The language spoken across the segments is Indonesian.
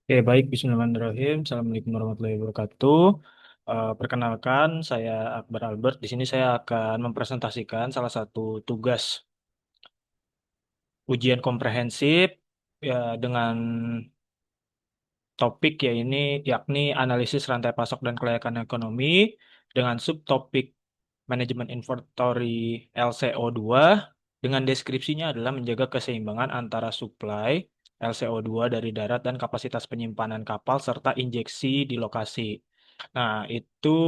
Oke, baik. Bismillahirrahmanirrahim. Assalamualaikum warahmatullahi wabarakatuh. Perkenalkan, saya Akbar Albert. Di sini saya akan mempresentasikan salah satu tugas ujian komprehensif ya dengan topik yakni analisis rantai pasok dan kelayakan ekonomi dengan subtopik manajemen inventory LCO2 dengan deskripsinya adalah menjaga keseimbangan antara suplai LCO2 dari darat dan kapasitas penyimpanan kapal serta injeksi di lokasi. Nah, itu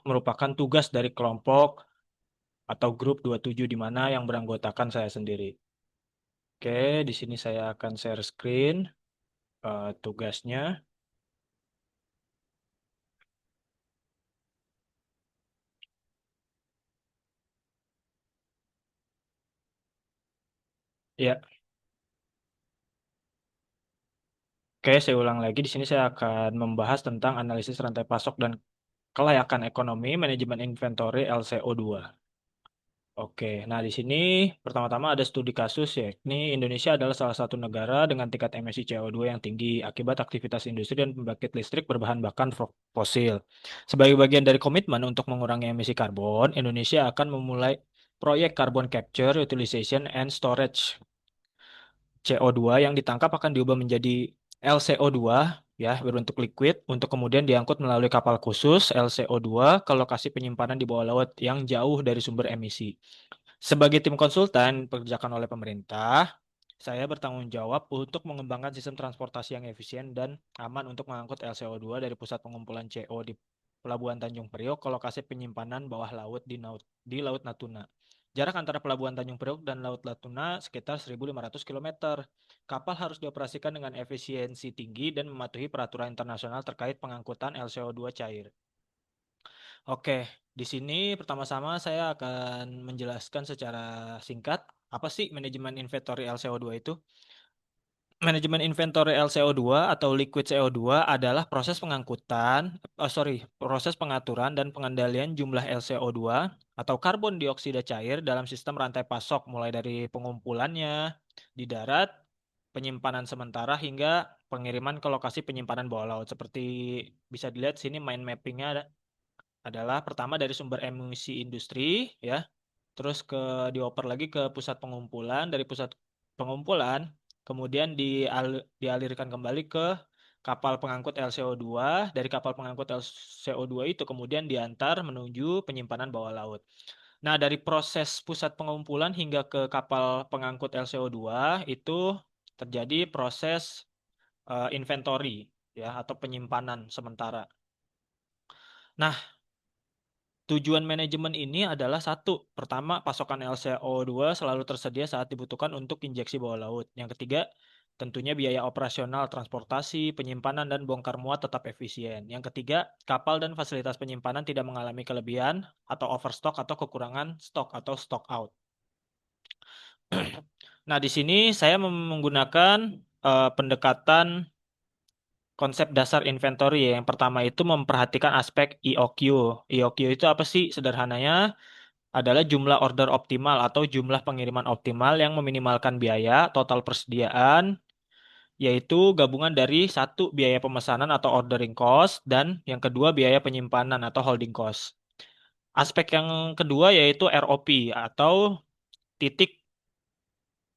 merupakan tugas dari kelompok atau grup 27 di mana yang beranggotakan saya sendiri. Oke, di sini saya akan share screen tugasnya. Ya, oke, saya ulang lagi. Di sini saya akan membahas tentang analisis rantai pasok dan kelayakan ekonomi manajemen inventory LCO2. Oke, nah di sini pertama-tama ada studi kasus yakni Indonesia adalah salah satu negara dengan tingkat emisi CO2 yang tinggi akibat aktivitas industri dan pembangkit listrik berbahan bakar fosil. Sebagai bagian dari komitmen untuk mengurangi emisi karbon, Indonesia akan memulai proyek Carbon Capture, Utilization, and Storage CO2 yang ditangkap akan diubah menjadi LCO2 ya berbentuk liquid untuk kemudian diangkut melalui kapal khusus LCO2 ke lokasi penyimpanan di bawah laut yang jauh dari sumber emisi. Sebagai tim konsultan dipekerjakan oleh pemerintah, saya bertanggung jawab untuk mengembangkan sistem transportasi yang efisien dan aman untuk mengangkut LCO2 dari pusat pengumpulan CO di Pelabuhan Tanjung Priok ke lokasi penyimpanan bawah laut di Laut Natuna. Jarak antara Pelabuhan Tanjung Priok dan Laut Natuna sekitar 1.500 km. Kapal harus dioperasikan dengan efisiensi tinggi dan mematuhi peraturan internasional terkait pengangkutan LCO2 cair. Oke, di sini pertama-tama saya akan menjelaskan secara singkat apa sih manajemen inventory LCO2 itu. Manajemen inventory LCO2 atau liquid CO2 adalah proses pengaturan dan pengendalian jumlah LCO2 atau karbon dioksida cair dalam sistem rantai pasok mulai dari pengumpulannya di darat, penyimpanan sementara hingga pengiriman ke lokasi penyimpanan bawah laut. Seperti bisa dilihat sini mind mappingnya adalah pertama dari sumber emisi industri ya, terus dioper lagi ke pusat pengumpulan, dari pusat pengumpulan kemudian dialirkan kembali ke kapal pengangkut LCO2, dari kapal pengangkut LCO2 itu kemudian diantar menuju penyimpanan bawah laut. Nah, dari proses pusat pengumpulan hingga ke kapal pengangkut LCO2 itu terjadi proses inventory ya atau penyimpanan sementara. Nah, tujuan manajemen ini adalah satu, pertama pasokan LCO2 selalu tersedia saat dibutuhkan untuk injeksi bawah laut. Yang ketiga, tentunya biaya operasional, transportasi, penyimpanan, dan bongkar muat tetap efisien. Yang ketiga, kapal dan fasilitas penyimpanan tidak mengalami kelebihan atau overstock atau kekurangan stok atau stock out. Nah, di sini saya menggunakan pendekatan konsep dasar inventory ya. Yang pertama itu memperhatikan aspek EOQ. EOQ itu apa sih? Sederhananya adalah jumlah order optimal atau jumlah pengiriman optimal yang meminimalkan biaya total persediaan, yaitu gabungan dari satu biaya pemesanan atau ordering cost dan yang kedua biaya penyimpanan atau holding cost. Aspek yang kedua yaitu ROP atau titik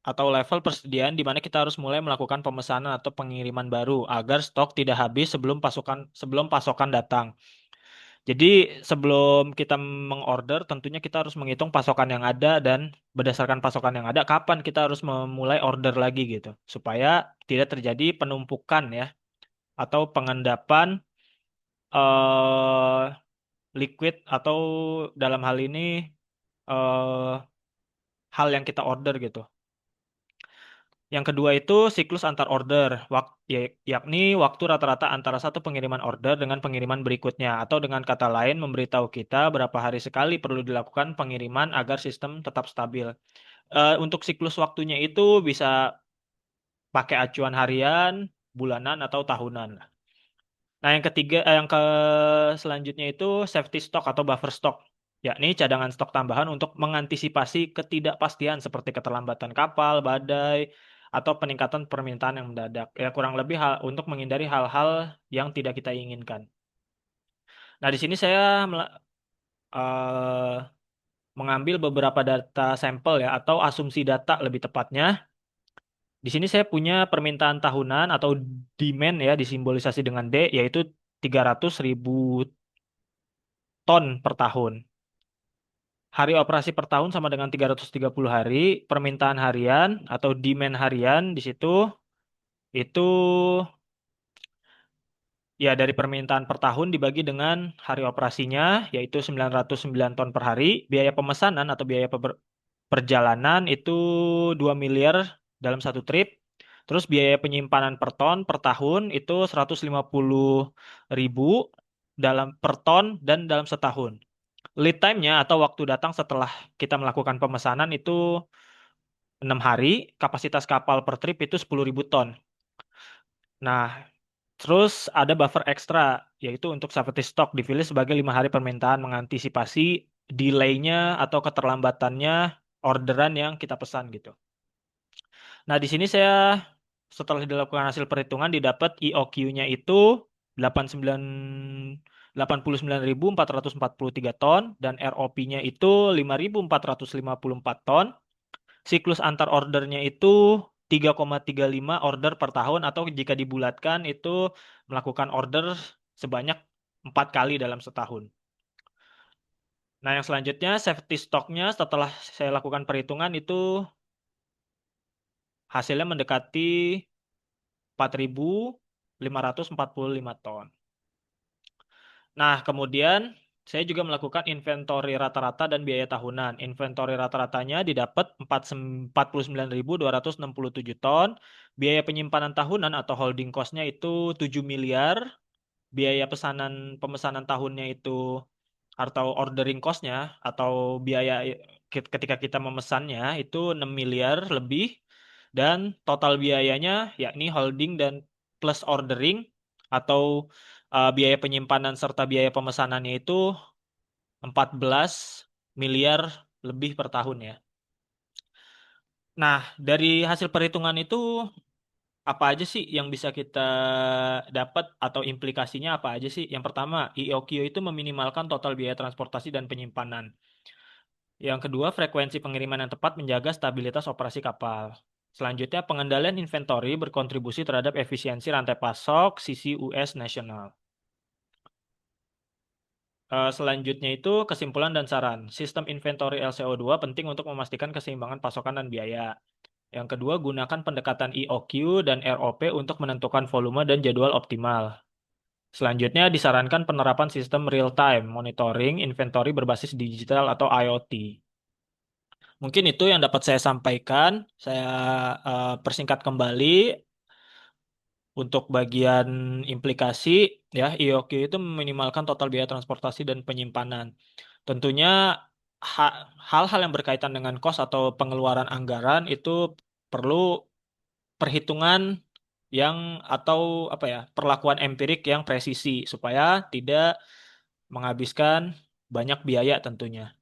atau level persediaan di mana kita harus mulai melakukan pemesanan atau pengiriman baru agar stok tidak habis sebelum pasokan datang. Jadi sebelum kita mengorder, tentunya kita harus menghitung pasokan yang ada dan berdasarkan pasokan yang ada, kapan kita harus memulai order lagi gitu, supaya tidak terjadi penumpukan ya atau pengendapan eh, liquid atau dalam hal ini eh, hal yang kita order gitu. Yang kedua itu siklus antar order, yakni waktu rata-rata antara satu pengiriman order dengan pengiriman berikutnya, atau dengan kata lain memberitahu kita berapa hari sekali perlu dilakukan pengiriman agar sistem tetap stabil. Untuk siklus waktunya itu bisa pakai acuan harian, bulanan, atau tahunan. Nah, yang ke selanjutnya itu safety stock atau buffer stock, yakni cadangan stok tambahan untuk mengantisipasi ketidakpastian seperti keterlambatan kapal, badai, atau peningkatan permintaan yang mendadak. Ya kurang lebih hal untuk menghindari hal-hal yang tidak kita inginkan. Nah, di sini saya eh, mengambil beberapa data sampel ya atau asumsi data lebih tepatnya. Di sini saya punya permintaan tahunan atau demand ya disimbolisasi dengan D yaitu 300.000 ton per tahun. Hari operasi per tahun sama dengan 330 hari. Permintaan harian atau demand harian di situ itu ya dari permintaan per tahun dibagi dengan hari operasinya yaitu 909 ton per hari. Biaya pemesanan atau biaya perjalanan itu 2 miliar dalam satu trip. Terus biaya penyimpanan per ton per tahun itu 150.000 dalam per ton dan dalam setahun. Lead time-nya atau waktu datang setelah kita melakukan pemesanan itu 6 hari. Kapasitas kapal per trip itu 10.000 ton. Nah, terus ada buffer ekstra, yaitu untuk safety stock dipilih sebagai 5 hari permintaan mengantisipasi delay-nya atau keterlambatannya orderan yang kita pesan gitu. Nah, di sini saya setelah dilakukan hasil perhitungan didapat EOQ-nya itu 89 89.443 ton dan ROP-nya itu 5.454 ton. Siklus antar ordernya itu 3,35 order per tahun atau jika dibulatkan itu melakukan order sebanyak 4 kali dalam setahun. Nah, yang selanjutnya safety stocknya setelah saya lakukan perhitungan itu hasilnya mendekati 4.545 ton. Nah, kemudian saya juga melakukan inventory rata-rata dan biaya tahunan. Inventory rata-ratanya didapat 49.267 ton. Biaya penyimpanan tahunan atau holding cost-nya itu 7 miliar. Biaya pemesanan tahunnya itu atau ordering cost-nya atau biaya ketika kita memesannya itu 6 miliar lebih. Dan total biayanya yakni holding dan plus ordering atau biaya penyimpanan serta biaya pemesanannya itu 14 miliar lebih per tahun ya. Nah, dari hasil perhitungan itu apa aja sih yang bisa kita dapat atau implikasinya apa aja sih? Yang pertama, EOQ itu meminimalkan total biaya transportasi dan penyimpanan. Yang kedua, frekuensi pengiriman yang tepat menjaga stabilitas operasi kapal. Selanjutnya, pengendalian inventory berkontribusi terhadap efisiensi rantai pasok sisi US nasional. Selanjutnya itu kesimpulan dan saran. Sistem inventory LCO2 penting untuk memastikan keseimbangan pasokan dan biaya. Yang kedua, gunakan pendekatan EOQ dan ROP untuk menentukan volume dan jadwal optimal. Selanjutnya, disarankan penerapan sistem real-time monitoring inventory berbasis digital atau IoT. Mungkin itu yang dapat saya sampaikan. Saya persingkat kembali untuk bagian implikasi ya, IOQ itu meminimalkan total biaya transportasi dan penyimpanan. Tentunya hal-hal yang berkaitan dengan kos atau pengeluaran anggaran itu perlu perhitungan yang atau apa ya, perlakuan empirik yang presisi supaya tidak menghabiskan banyak biaya tentunya.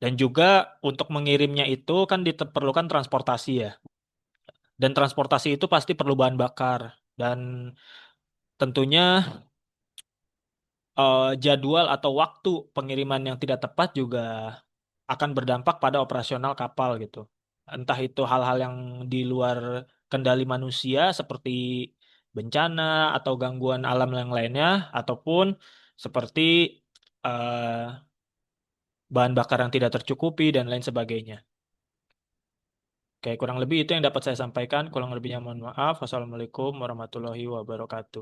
Dan juga untuk mengirimnya itu kan diperlukan transportasi ya. Dan transportasi itu pasti perlu bahan bakar dan tentunya jadwal atau waktu pengiriman yang tidak tepat juga akan berdampak pada operasional kapal gitu. Entah itu hal-hal yang di luar kendali manusia seperti bencana atau gangguan alam yang lainnya, ataupun seperti eh, bahan bakar yang tidak tercukupi dan lain sebagainya. Oke, kurang lebih itu yang dapat saya sampaikan. Kurang lebihnya mohon maaf. Wassalamualaikum warahmatullahi wabarakatuh.